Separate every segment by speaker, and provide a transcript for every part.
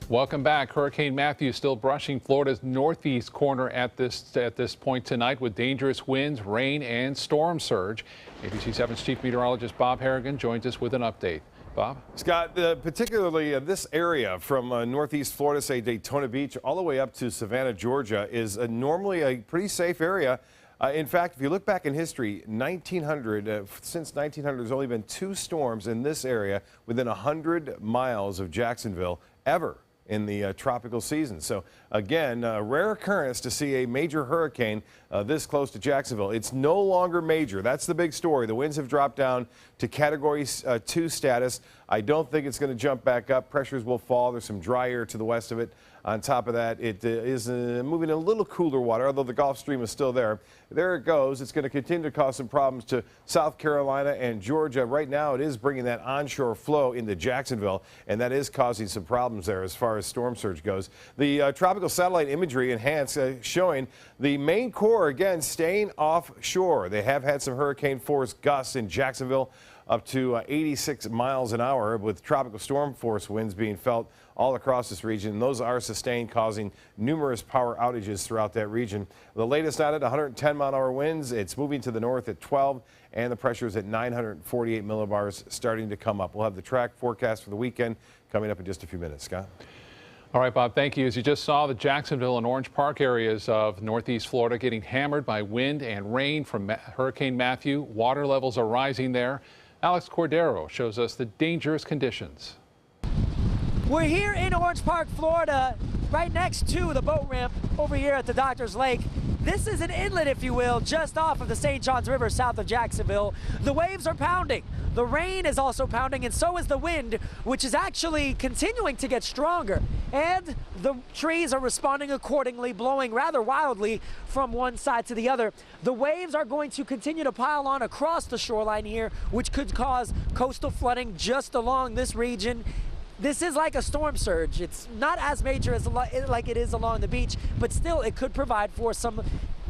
Speaker 1: Welcome back. Hurricane Matthew still brushing Florida's northeast corner at this point tonight with dangerous winds, rain, and storm surge. ABC 7's chief meteorologist Bob Harrigan joins us with an update. Bob?
Speaker 2: Scott, particularly this area from northeast Florida, say Daytona Beach, all the way up to Savannah, Georgia, is normally a pretty safe area. In fact, if you look back in history, since 1900, there's only been 2 storms in this area within 100 miles of Jacksonville ever in the tropical season. So again, a rare occurrence to see a major hurricane this close to Jacksonville. It's no longer major. That's the big story. The winds have dropped down to Category 2 status. I don't think it's going to jump back up. Pressures will fall. There's some dry air to the west of it. On top of that, it is moving in a little cooler water, although the Gulf Stream is still there. There it goes. It's going to continue to cause some problems to South Carolina and Georgia. Right now, it is bringing that onshore flow into Jacksonville, and that is causing some problems there as far as storm surge goes. The tropical satellite imagery enhanced showing the main core, again, staying offshore. They have had some hurricane force gusts in Jacksonville up to 86 miles an hour, with tropical storm force winds being felt all across this region. And those are sustained, causing numerous power outages throughout that region. The latest on it, 110 mile-an-hour winds. It's moving to the north at 12, and the pressure is at 948 millibars, starting to come up. We'll have the track forecast for the weekend coming up in just a few minutes. Scott?
Speaker 1: All right, Bob, thank you. As you just saw, the Jacksonville and Orange Park areas of northeast Florida getting hammered by wind and rain from Hurricane Matthew. Water levels are rising there. Alex Cordero shows us the dangerous conditions.
Speaker 3: We're here in Orange Park, Florida, right next to the boat ramp over here at the Doctor's Lake. This is an inlet, if you will, just off of the St. Johns River south of Jacksonville. The waves are pounding. The rain is also pounding, and so is the wind, which is actually continuing to get stronger. And the trees are responding accordingly, blowing rather wildly from one side to the other. The waves are going to continue to pile on across the shoreline here, which could cause coastal flooding just along this region. This is like a storm surge. It's not as major as like it is along the beach, but still it could provide for some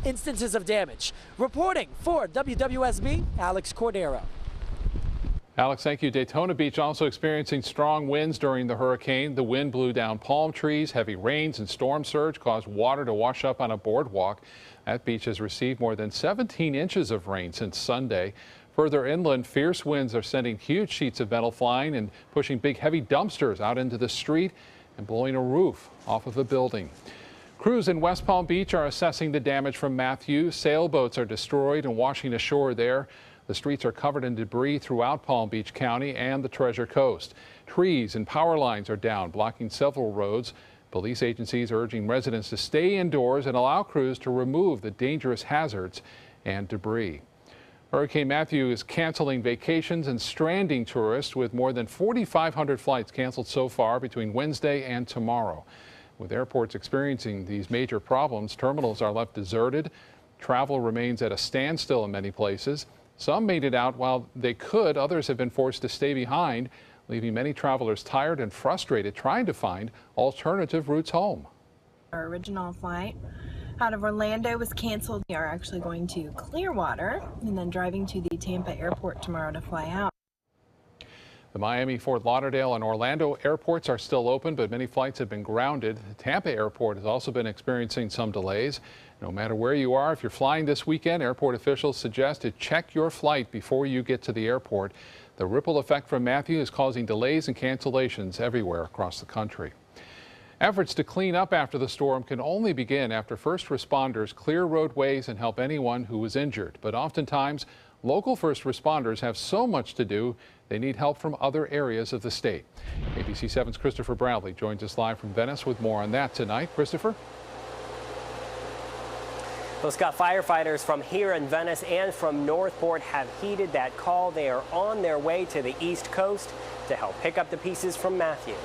Speaker 3: instances of damage. Reporting for WWSB, Alex Cordero.
Speaker 1: Alex, thank you. Daytona Beach also experiencing strong winds during the hurricane. The wind blew down palm trees. Heavy rains and storm surge caused water to wash up on a boardwalk. That beach has received more than 17 inches of rain since Sunday. Further inland, fierce winds are sending huge sheets of metal flying and pushing big heavy dumpsters out into the street and blowing a roof off of a building. Crews in West Palm Beach are assessing the damage from Matthew. Sailboats are destroyed and washing ashore there. The streets are covered in debris throughout Palm Beach County and the Treasure Coast. Trees and power lines are down, blocking several roads. Police agencies are urging residents to stay indoors and allow crews to remove the dangerous hazards and debris. Hurricane Matthew is canceling vacations and stranding tourists, with more than 4,500 flights canceled so far between Wednesday and tomorrow. With airports experiencing these major problems, terminals are left deserted. Travel remains at a standstill in many places. Some made it out while they could. Others have been forced to stay behind, leaving many travelers tired and frustrated trying to find alternative routes home.
Speaker 4: Our original flight out of Orlando was canceled. We are actually going to Clearwater and then driving to the Tampa airport tomorrow to fly out.
Speaker 1: The Miami, Fort Lauderdale, and Orlando airports are still open, but many flights have been grounded. The Tampa airport has also been experiencing some delays. No matter where you are, if you're flying this weekend, airport officials suggest to check your flight before you get to the airport. The ripple effect from Matthew is causing delays and cancellations everywhere across the country. Efforts to clean up after the storm can only begin after first responders clear roadways and help anyone who was injured. But oftentimes, local first responders have so much to do, they need help from other areas of the state. ABC 7's Christopher Bradley joins us live from Venice with more on that tonight. Christopher?
Speaker 5: Well, Scott, firefighters from here in Venice and from Northport have heeded that call. They are on their way to the East Coast to help pick up the pieces from Matthew.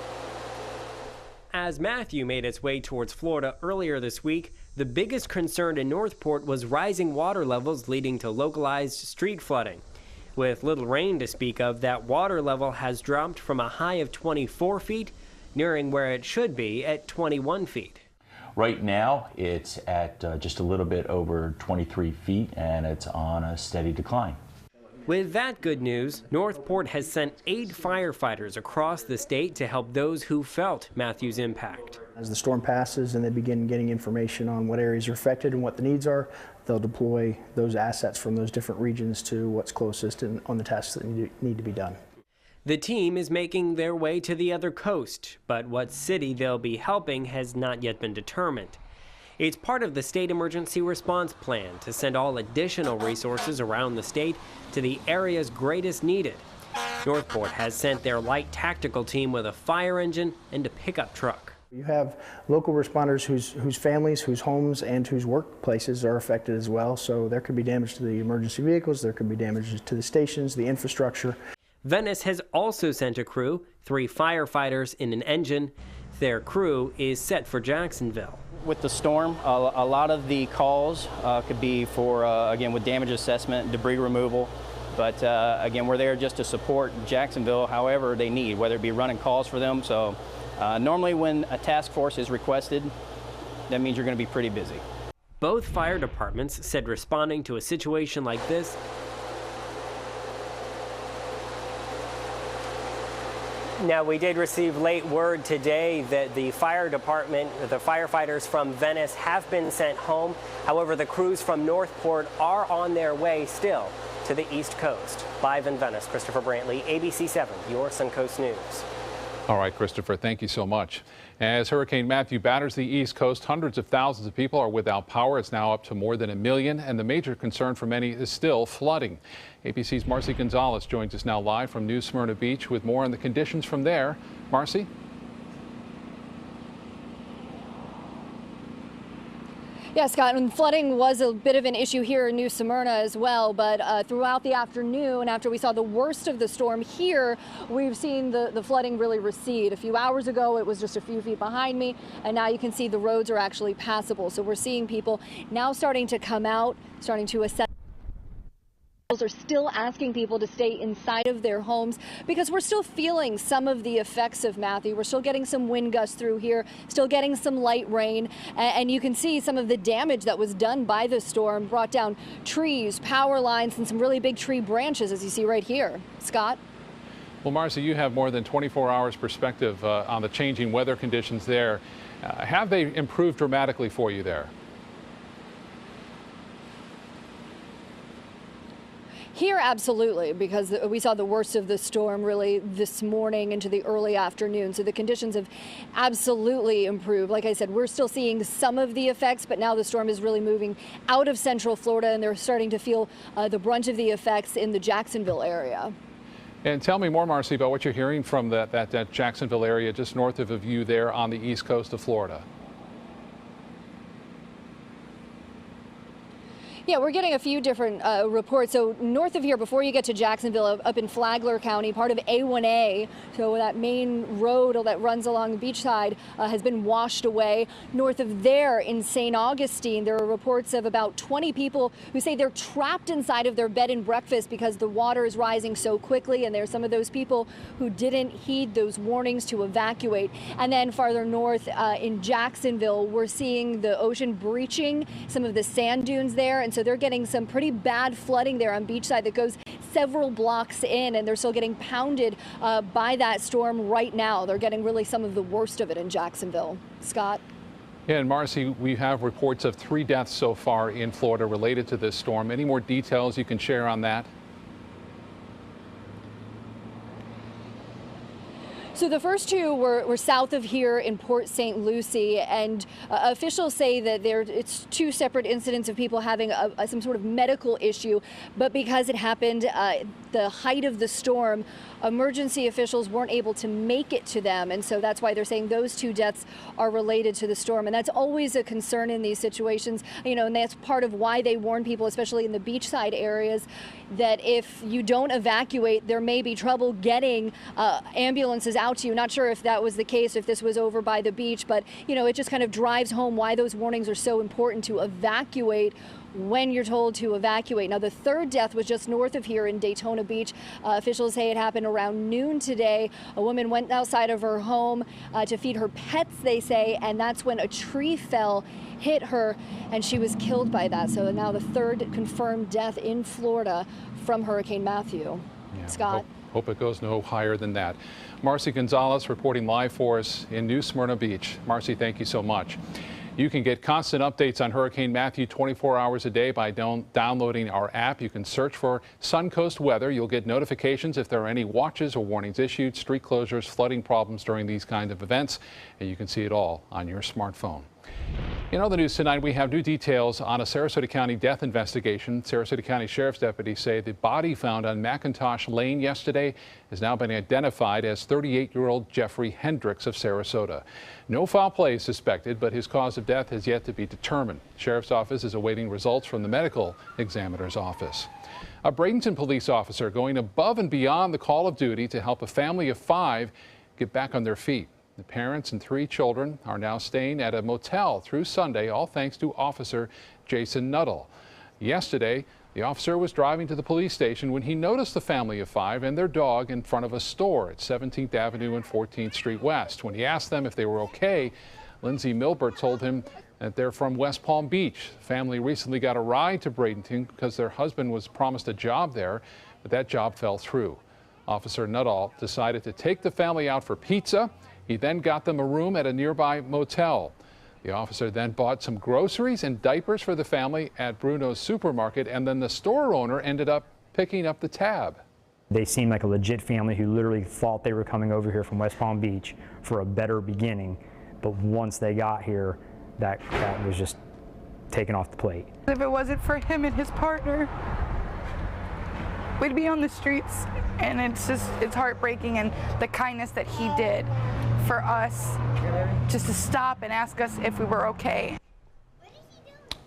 Speaker 5: As Matthew made its way towards Florida earlier this week, the biggest concern in Northport was rising water levels leading to localized street flooding. With little rain to speak of, that water level has dropped from a high of 24 feet, nearing where it should be at 21 feet.
Speaker 6: Right now, it's at just a little bit over 23 feet, and it's on a steady decline.
Speaker 5: With that good news, Northport has sent 8 firefighters across the state to help those who felt Matthew's impact.
Speaker 7: As the storm passes and they begin getting information on what areas are affected and what the needs are, they'll deploy those assets from those different regions to what's closest and on the tasks that need to be done.
Speaker 5: The team is making their way to the other coast, but what city they'll be helping has not yet been determined. It's part of the state emergency response plan to send all additional resources around the state to the areas greatest needed. Northport has sent their light tactical team with a fire engine and a pickup truck.
Speaker 7: You have local responders whose families, whose homes, and whose workplaces are affected as well. So there could be damage to the emergency vehicles, there could be damage to the stations, the infrastructure.
Speaker 5: Venice has also sent a crew, 3 firefighters and an engine. Their crew is set for Jacksonville.
Speaker 8: With the storm, a lot of the calls could be for, again, with damage assessment, debris removal. But again, we're there just to support Jacksonville however they need, whether it be running calls for them. So normally when a task force is requested, that means you're going to be pretty busy.
Speaker 5: Both fire departments said responding to a situation like this Now, we did receive late word today that the fire department, the firefighters from Venice have been sent home. However, the crews from Northport are on their way still to the East Coast. Live in Venice, Christopher Brantley, ABC 7, your Suncoast News.
Speaker 1: All right, Christopher, thank you so much. As Hurricane Matthew batters the East Coast, hundreds of thousands of people are without power. It's now up to more than 1 million, and the major concern for many is still flooding. ABC's Marcy Gonzalez joins us now live from New Smyrna Beach with more on the conditions from there. Marcy?
Speaker 9: Yeah, Scott, and flooding was a bit of an issue here in New Smyrna as well, but throughout the afternoon, after we saw the worst of the storm here, we've seen the flooding really recede. A few hours ago, it was just a few feet behind me, and now you can see the roads are actually passable. So we're seeing people now starting to come out, starting to assess. Are still asking people to stay inside of their homes because we're still feeling some of the effects of Matthew. We're still getting some wind gusts through here, still getting some light rain, and you can see some of the damage that was done by the storm, brought down trees, power lines, and some really big tree branches, as you see right here. Scott?
Speaker 1: Well, Marcy, you have more than 24 hours perspective on the changing weather conditions there. Have they improved dramatically for you there?
Speaker 9: Here, absolutely, because we saw the worst of the storm really this morning into the early afternoon. So the conditions have absolutely improved. Like I said, we're still seeing some of the effects, but now the storm is really moving out of central Florida, and they're starting to feel the brunt of the effects in the Jacksonville area.
Speaker 1: And tell me more, Marcy, about what you're hearing from that Jacksonville area just north of you there on the east coast of Florida.
Speaker 9: Yeah, we're getting a few different reports. So north of here, before you get to Jacksonville, up in Flagler County, part of A1A, so that main road that runs along the beachside has been washed away. North of there in St. Augustine, there are reports of about 20 people who say they're trapped inside of their bed and breakfast because the water is rising so quickly, and there's some of those people who didn't heed those warnings to evacuate. And then farther north in Jacksonville, we're seeing the ocean breaching some of the sand dunes there, and so they're getting some pretty bad flooding there on beachside that goes several blocks in, and they're still getting pounded by that storm right now. They're getting really some of the worst of it in Jacksonville. Scott?
Speaker 1: Yeah, and Marcy, we have reports of 3 deaths so far in Florida related to this storm. Any more details you can share on that?
Speaker 9: So the first 2 were south of here in Port St. Lucie, and officials say that it's 2 separate incidents of people having some sort of medical issue, but because it happened the height of the storm, emergency officials weren't able to make it to them, and so that's why they're saying those 2 deaths are related to the storm. And that's always a concern in these situations, you know, and that's part of why they warn people, especially in the beachside areas, that if you don't evacuate, there may be trouble getting ambulances out to you. Not sure if that was the case, if this was over by the beach, but you know, it just kind of drives home why those warnings are so important to evacuate when you're told to evacuate. Now, the third death was just north of here in Daytona Beach. Officials say it happened around noon today. A woman went outside of her home to feed her pets, they say, and that's when a tree fell, hit her, and she was killed by that. So now the third confirmed death in Florida from Hurricane Matthew.
Speaker 1: Yeah,
Speaker 9: Scott.
Speaker 1: Hope it goes no higher than that. Marcy Gonzalez reporting live for us in New Smyrna Beach. Marcy, thank you so much. You can get constant updates on Hurricane Matthew 24 hours a day by downloading our app. You can search for Suncoast Weather. You'll get notifications if there are any watches or warnings issued, street closures, flooding problems during these kind of events, and you can see it all on your smartphone. In other news tonight, we have new details on a Sarasota County death investigation. Sarasota County Sheriff's deputies say the body found on McIntosh Lane yesterday has now been identified as 38-year-old Jeffrey Hendricks of Sarasota. No foul play is suspected, but his cause of death has yet to be determined. Sheriff's office is awaiting results from the medical examiner's office. A Bradenton police officer going above and beyond the call of duty to help a family of 5 get back on their feet. The parents and 3 children are now staying at a motel through Sunday, all thanks to Officer Jason Nuttall. Yesterday, the officer was driving to the police station when he noticed the family of 5 and their dog in front of a store at 17th Avenue and 14th Street West. When he asked them if they were okay, Lindsay Milbert told him that they're from West Palm Beach. The family recently got a ride to Bradenton because their husband was promised a job there, but that job fell through. Officer Nuttall decided to take the family out for pizza. He then got them a room at a nearby motel. The officer then bought some groceries and diapers for the family at Bruno's supermarket, and then the store owner ended up picking up the tab.
Speaker 10: They seemed like a legit family who literally thought they were coming over here from West Palm Beach for a better beginning, but once they got here, that was just taken off the plate.
Speaker 11: If it wasn't for him and his partner, we'd be on the streets, and it's heartbreaking, and the kindness that he did for us just to stop and ask us if we were okay.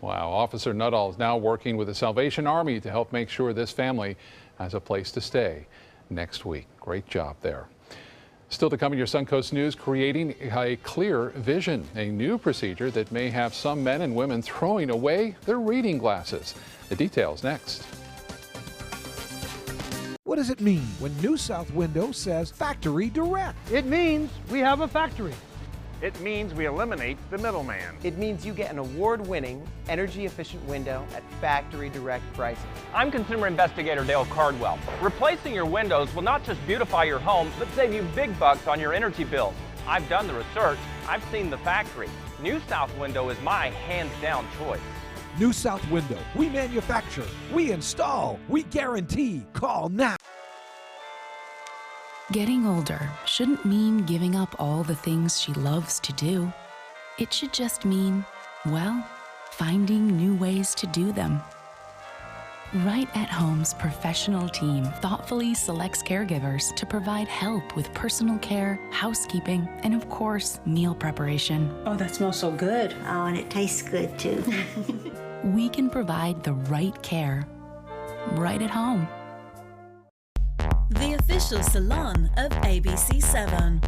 Speaker 1: Wow, Officer Nuttall is now working with the Salvation Army to help make sure this family has a place to stay next week. Great job there. Still to come in your Suncoast News, creating a clear vision, a new procedure that may have some men and women throwing away their reading glasses. The details next.
Speaker 12: What does it mean when New South Window says Factory Direct?
Speaker 13: It means we have a factory.
Speaker 14: It means we eliminate the middleman.
Speaker 15: It means you get an award-winning, energy-efficient window at factory direct pricing.
Speaker 16: I'm consumer investigator Dale Cardwell. Replacing your windows will not just beautify your home, but save you big bucks on your energy bills. I've done the research. I've seen the factory. New South Window is my hands-down choice.
Speaker 12: New South Window. We manufacture, we install, we guarantee. Call now.
Speaker 17: Getting older shouldn't mean giving up all the things she loves to do. It should just mean, well, finding new ways to do them. Right at Home's professional team thoughtfully selects caregivers to provide help with personal care, housekeeping, and of course, meal preparation.
Speaker 18: Oh, that smells so good. Oh, and it tastes good too.
Speaker 17: We can provide the right care right at home.
Speaker 19: The official salon of ABC7.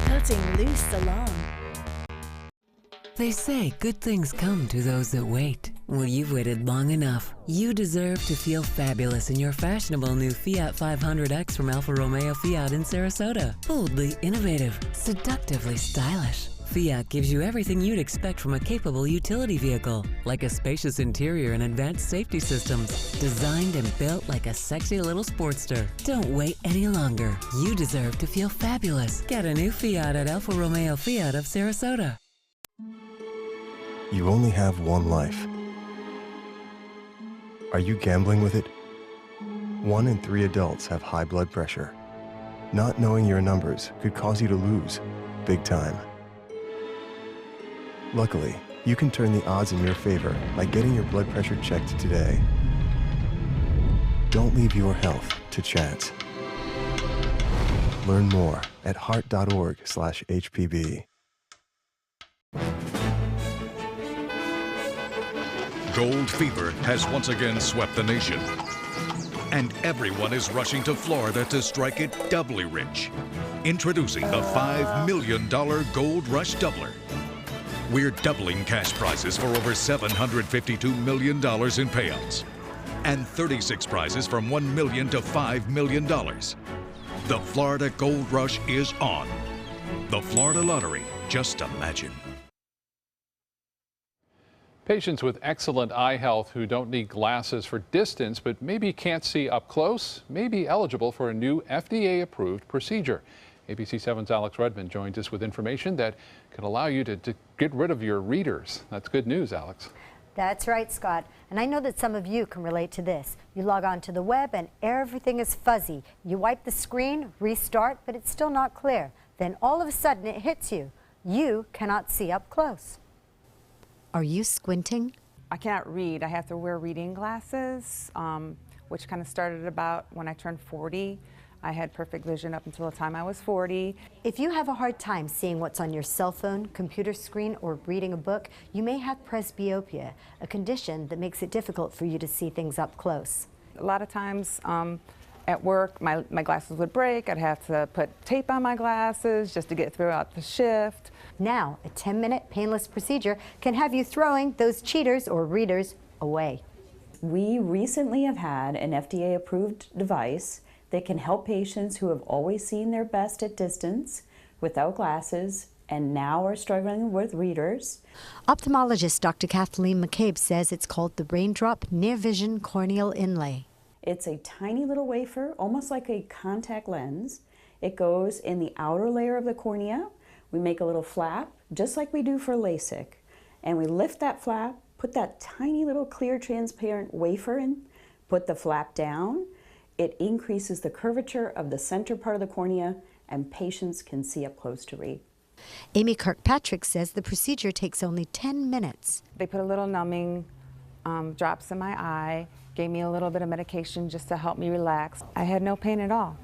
Speaker 19: Cutting Loose Salon.
Speaker 20: They say good things come to those that wait. Well, you've waited long enough. You deserve to feel fabulous in your fashionable new Fiat 500X from Alfa Romeo Fiat in Sarasota. Boldly innovative, seductively stylish. Fiat gives you everything you'd expect from a capable utility vehicle, like a spacious interior and advanced safety systems, designed and built like a sexy little Sportster. Don't wait any longer. You deserve to feel fabulous. Get a new Fiat at Alfa Romeo Fiat of Sarasota.
Speaker 21: You only have one life. Are you gambling with it? 1 in 3 adults have high blood pressure. Not knowing your numbers could cause you to lose, big time. Luckily, you can turn the odds in your favor by getting your blood pressure checked today. Don't leave your health to chance. Learn more at heart.org/HPV.
Speaker 2: Gold fever has once again swept the nation. And everyone is rushing to Florida to strike it doubly rich. Introducing the $5 million Gold Rush Doubler. We're doubling cash prizes for over $752 million in payouts. And 36 prizes from $1 million to $5 million. The Florida Gold Rush is on. The Florida Lottery, just imagine.
Speaker 1: Patients with excellent eye health who don't need glasses for distance but maybe can't see up close may be eligible for a new FDA-approved procedure. ABC7's Alex Redmond joins us with information that can allow you to get rid of your readers. That's good news, Alex.
Speaker 22: That's right, Scott. And I know that some of you can relate to this. You log on to the web and everything is fuzzy. You wipe the screen, restart, but it's still not clear. Then all of a sudden it hits you. You cannot see up close. Are you squinting?
Speaker 23: I can't read. I have to wear reading glasses, which kind of started about when I turned 40. I had perfect vision up until the time I was 40.
Speaker 22: If you have a hard time seeing what's on your cell phone, computer screen, or reading a book, you may have presbyopia, a condition that makes it difficult for you to see things up close.
Speaker 23: A lot of times at work, my glasses would break. I'd have to put tape on my glasses just to get throughout the shift.
Speaker 22: Now, a 10-minute painless procedure can have you throwing those cheaters or readers away.
Speaker 24: We recently have had an FDA-approved device that can help patients who have always seen their best at distance without glasses and now are struggling with readers.
Speaker 22: Ophthalmologist Dr. Kathleen McCabe says it's called the Raindrop Near Vision Corneal Inlay.
Speaker 24: It's a tiny little wafer, almost like a contact lens. It goes in the outer layer of the cornea. We make a little flap, just like we do for LASIK, and we lift that flap, put that tiny little clear transparent wafer in, put the flap down. It increases the curvature of the center part of the cornea, and patients can see up close to read.
Speaker 22: Amy Kirkpatrick says the procedure takes only 10 minutes.
Speaker 23: They put a little numbing drops in my eye, gave me a little bit of medication just to help me relax. I had no pain at all.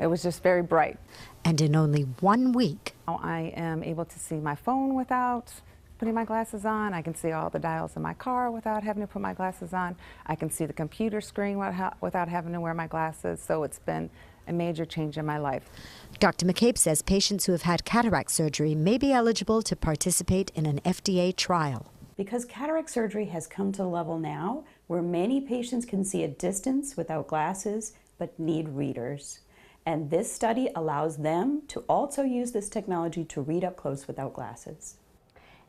Speaker 23: It was just very bright.
Speaker 22: And in only 1 week,
Speaker 23: now I am able to see my phone without putting my glasses on. I can see all the dials in my car without having to put my glasses on. I can see the computer screen without having to wear my glasses. So it's been a major change in my life.
Speaker 22: Dr. McCabe says patients who have had cataract surgery may be eligible to participate in an FDA trial.
Speaker 24: Because cataract surgery has come to a level now where many patients can see at distance without glasses but need readers. And this study allows them to also use this technology to read up close without glasses.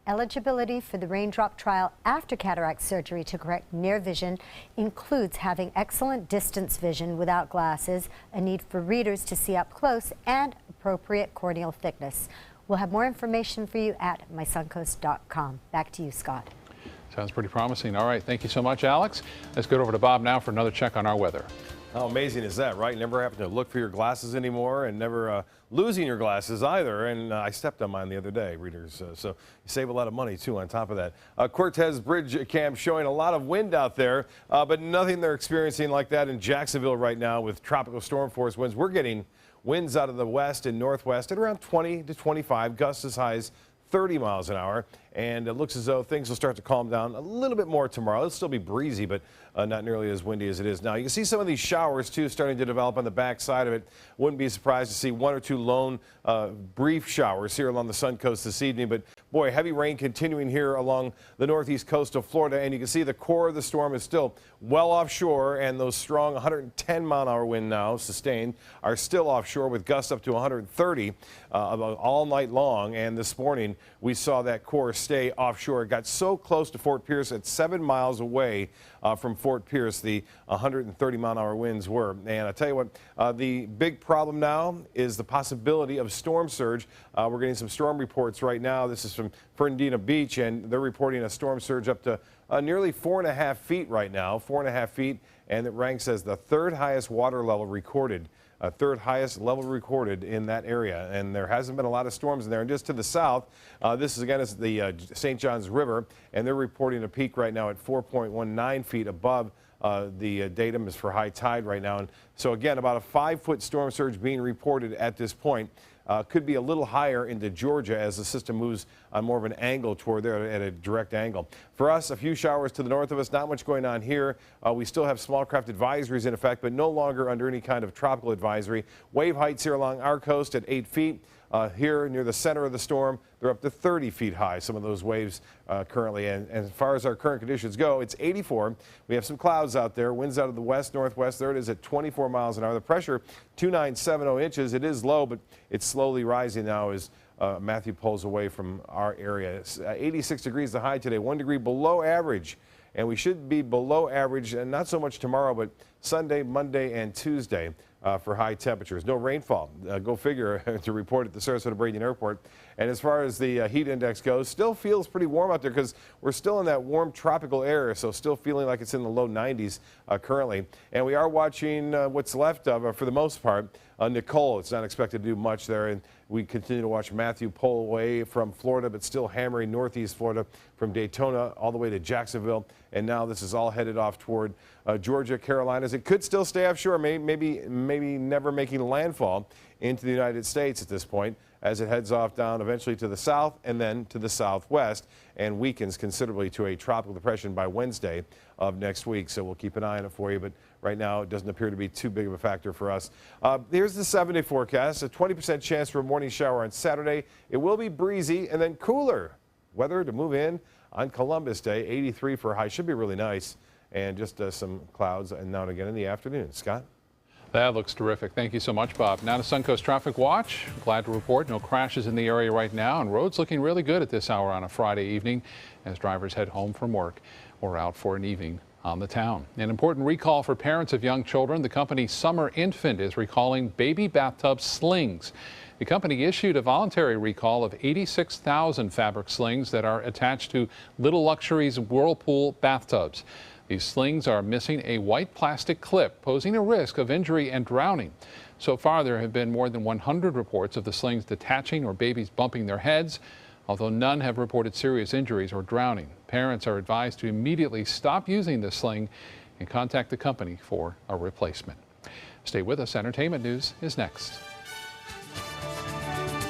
Speaker 22: Eligibility for the Raindrop trial after cataract surgery to correct near vision includes having excellent distance vision without glasses, a need for readers to see up close, and appropriate corneal thickness. We'll have more information for you at mysuncoast.com. Back to you, Scott.
Speaker 1: Sounds pretty promising. All right, thank you so much, Alex. Let's go over to Bob now for another check on our weather.
Speaker 25: How amazing is that, right? Never having to look for your glasses anymore and never losing your glasses either. And I stepped on mine the other day, readers. So you save a lot of money, too, on top of that. Cortez Bridge Cam showing a lot of wind out there, but nothing they're experiencing like that in Jacksonville right now with tropical storm force winds. We're getting winds out of the west and northwest at around 20 to 25, gusts as high as 30 miles an hour, and it looks as though things will start to calm down a little bit more tomorrow. It'll still be breezy, but not nearly as windy as it is now. You can see some of these showers, too, starting to develop on the back side of it. Wouldn't be surprised to see one or two lone brief showers here along the Sun Coast this evening, but boy, heavy rain continuing here along the northeast coast of Florida, and you can see the core of the storm is still well offshore, and those strong 110-mile-an-hour wind now sustained are still offshore with gusts up to 130 all night long. And this morning we saw that core stay offshore. It got so close to Fort Pierce at 7 miles away from Fort Pierce, the 130-mile-an-hour winds were. And I tell you what, the big problem now is the possibility of storm surge. We're getting some storm reports right now. This is from Fernandina Beach, and they're reporting a storm surge up to nearly 4.5 feet right now, 4.5 feet, and it ranks as the third highest water level recorded. Third highest level recorded in that area, and there hasn't been a lot of storms in there. And just to the south, this is again is the St. Johns River, and they're reporting a peak right now at 4.19 feet above The datum is for high tide right now. And so again, about a 5-foot storm surge being reported at this point. Could be a little higher into Georgia as the system moves on more of an angle toward there at a direct angle. For us, a few showers to the north of us, not much going on here. We still have small craft advisories in effect, but no longer under any kind of tropical advisory. Wave heights here along our coast at 8 feet. Here near the center of the storm, they're up to 30 feet high, some of those waves currently. And as far as our current conditions go, it's 84. We have some clouds out there, winds out of the west, northwest. There it is at 24 miles an hour. The pressure, 2,970 inches. It is low, but it's slowly rising now as Matthew pulls away from our area. It's 86 degrees the high today, 1 degree below average. And we should be below average, and not so much tomorrow, but Sunday, Monday, and Tuesday. For high temperatures. No rainfall, go figure, to report at the Sarasota-Bradenton Airport. And as far as the heat index goes, still feels pretty warm out there because we're still in that warm tropical area, so still feeling like it's in the low 90s currently. And we are watching what's left of, for the most part, Nicole. It's not expected to do much there, and we continue to watch Matthew pull away from Florida, but still hammering northeast Florida from Daytona all the way to Jacksonville. And now this is all headed off toward Georgia, Carolinas. It could still stay offshore, maybe never making landfall into the United States at this point, as it heads off down eventually to the south and then to the southwest and weakens considerably to a tropical depression by Wednesday of next week. So we'll keep an eye on it for you, but right now it doesn't appear to be too big of a factor for us. Here's the 7-day forecast. A 20% chance for a morning shower on Saturday. It will be breezy and then cooler weather to move in on Columbus Day. 83 for a high. Should be really nice. And just some clouds and now and again in the afternoon. Scott?
Speaker 1: That looks terrific. Thank you so much, Bob. Now to Suncoast Traffic Watch. Glad to report no crashes in the area right now, and roads looking really good at this hour on a Friday evening as drivers head home from work or out for an evening on the town. An important recall for parents of young children. The company Summer Infant is recalling baby bathtub slings. The company issued a voluntary recall of 86,000 fabric slings that are attached to Little Luxuries Whirlpool bathtubs. These slings are missing a white plastic clip, posing a risk of injury and drowning. So far, there have been more than 100 reports of the slings detaching or babies bumping their heads, although none have reported serious injuries or drowning. Parents are advised to immediately stop using the sling and contact the company for a replacement. Stay with us. Entertainment news is next.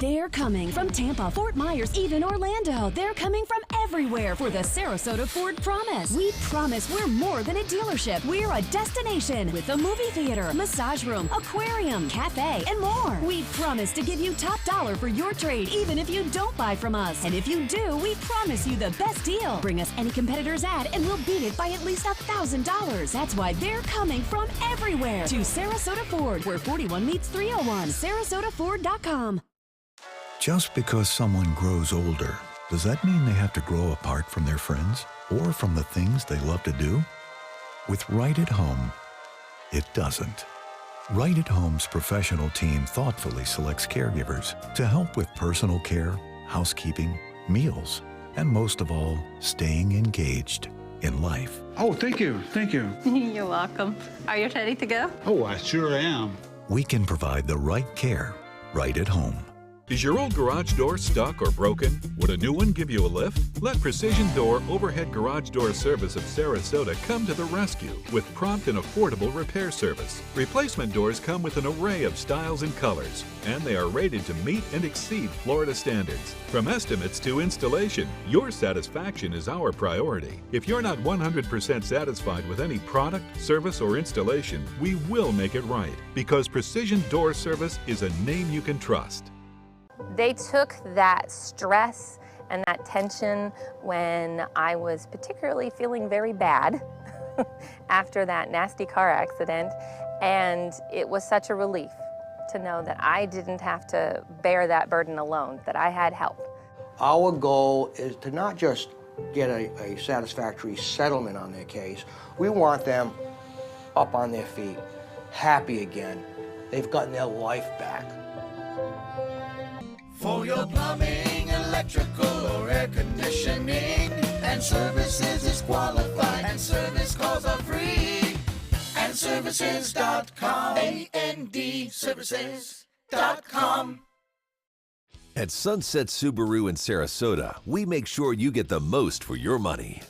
Speaker 3: They're coming from Tampa, Fort Myers, even Orlando. They're coming from everywhere for the Sarasota Ford Promise. We promise we're more than a dealership. We're a destination with a movie theater, massage room, aquarium, cafe, and more. We promise to give you top dollar for your trade, even if you don't buy from us. And if you do, we promise you the best deal. Bring us any competitor's ad and we'll beat it by at least $1,000. That's why they're coming from everywhere to Sarasota Ford, where 41 meets 301. SarasotaFord.com.
Speaker 4: Just because someone grows older, does that mean they have to grow apart from their friends or from the things they love to do? With Right at Home, it doesn't. Right at Home's professional team thoughtfully selects caregivers to help with personal care, housekeeping, meals, and most of all, staying engaged in life.
Speaker 6: Oh, thank you. Thank you.
Speaker 7: You're welcome. Are you ready to go?
Speaker 6: Oh, I sure am.
Speaker 4: We can provide the right care right at home.
Speaker 8: Is your old garage door stuck or broken? Would a new one give you a lift? Let Precision Door Overhead Garage Door Service of Sarasota come to the rescue with prompt and affordable repair service. Replacement doors come with an array of styles and colors, and they are rated to meet and exceed Florida standards. From estimates to installation, your satisfaction is our priority. If you're not 100% satisfied with any product, service, or installation, we will make it right, because Precision Door Service is a name you can trust.
Speaker 26: They took that stress and that tension when I was particularly feeling very bad after that nasty car accident, and it was such a relief to know that I didn't have to bear that burden alone, that I had help.
Speaker 27: Our goal is to not just get a satisfactory settlement on their case. We want them up on their feet, happy again. They've gotten their life back.
Speaker 28: For your plumbing, electrical, or air conditioning, and services is qualified, and service calls are free. AndServices.com, AndServices.com.
Speaker 29: At Sunset Subaru in Sarasota, we make sure you get the most for your money.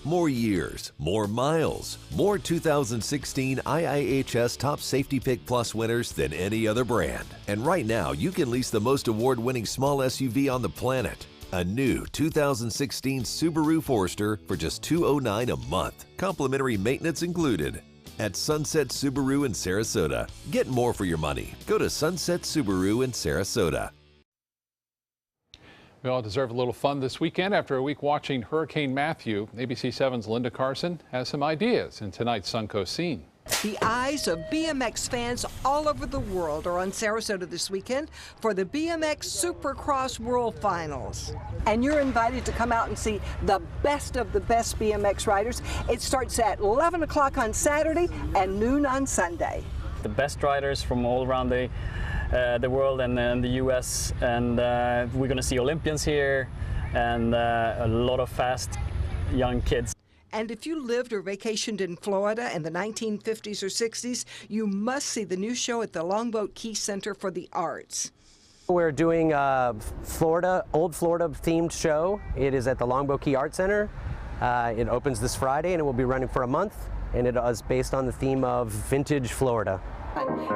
Speaker 5: more years, more miles, more 2016 IIHS Top Safety Pick Plus winners than any other brand. And right now, you can lease the most award-winning small SUV on the planet. A new 2016 Subaru Forester for just $209 a month. Complimentary maintenance included. At Sunset Subaru in Sarasota. Get more for your money. Go to Sunset Subaru in Sarasota.
Speaker 1: We all deserve a little fun this weekend. After a week watching Hurricane Matthew, ABC 7's Linda Carson has some ideas in tonight's Suncoast Scene.
Speaker 9: The eyes of BMX fans all over the world are on Sarasota this weekend for the BMX Supercross World Finals. And you're invited to come out and see the best of the best BMX riders. It starts at 11 o'clock on Saturday and noon on Sunday.
Speaker 10: The best riders from all around the world and the U.S. and we're going to see Olympians here and a lot of fast young kids.
Speaker 9: And if you lived or vacationed in Florida in the 1950s or 60s, you must see the new show at the Longboat Key Center for the Arts.
Speaker 11: We're doing a old Florida themed show. It is at the Longboat Key Art Center. It opens this Friday and it will be running for a month, and it is based on the theme of vintage Florida.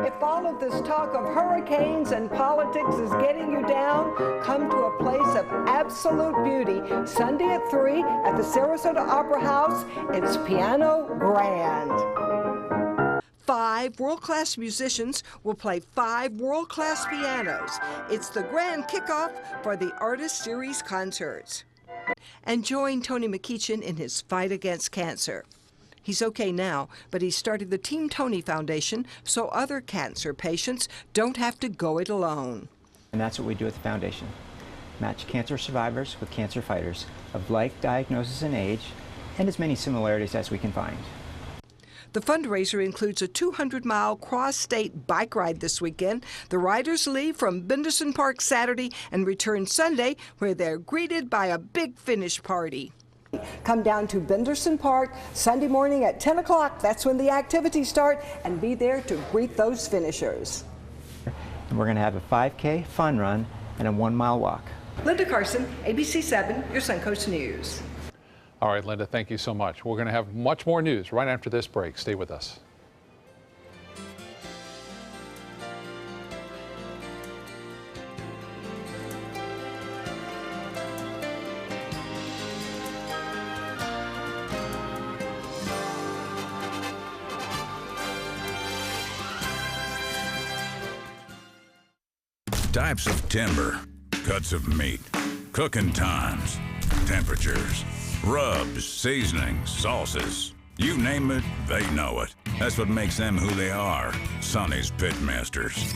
Speaker 9: If all of this talk of hurricanes and politics is getting you down, come to a place of absolute beauty Sunday at 3 at the Sarasota Opera House. It's Piano Grand. 5 world-class musicians will play 5 world-class pianos. It's the grand kickoff for the Artist Series concerts. And join Tony McEachin in his fight against cancer. He's okay now, but he started the Team Tony Foundation so other cancer patients don't have to go it alone.
Speaker 13: And that's what we do at the foundation. Match cancer survivors with cancer fighters of like diagnosis and age, and as many similarities as we can find.
Speaker 9: The fundraiser includes a 200-mile cross-state bike ride this weekend. The riders leave from Benderson Park Saturday and return Sunday, where they're greeted by a big finish party. Come down to Benderson Park Sunday morning at 10 o'clock. That's when the activities start, and be there to greet those finishers.
Speaker 13: And we're going to have a 5K fun run and a 1-mile walk.
Speaker 9: Linda Carson, ABC 7, your Suncoast News.
Speaker 1: All right, Linda, thank you so much. We're going to have much more news right after this break. Stay with us.
Speaker 14: Types of timber, cuts of meat, cooking times, temperatures, rubs, seasonings, sauces. You name it, they know it. That's what makes them who they are, Sonny's Pitmasters.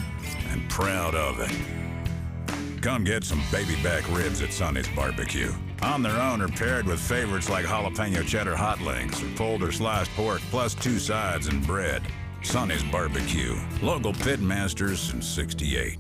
Speaker 14: And proud of it. Come get some baby back ribs at Sonny's Barbecue. On their own or paired with favorites like jalapeno cheddar hot links or pulled or sliced pork plus 2 sides and bread. Sonny's Barbecue. Local Pitmasters since '68.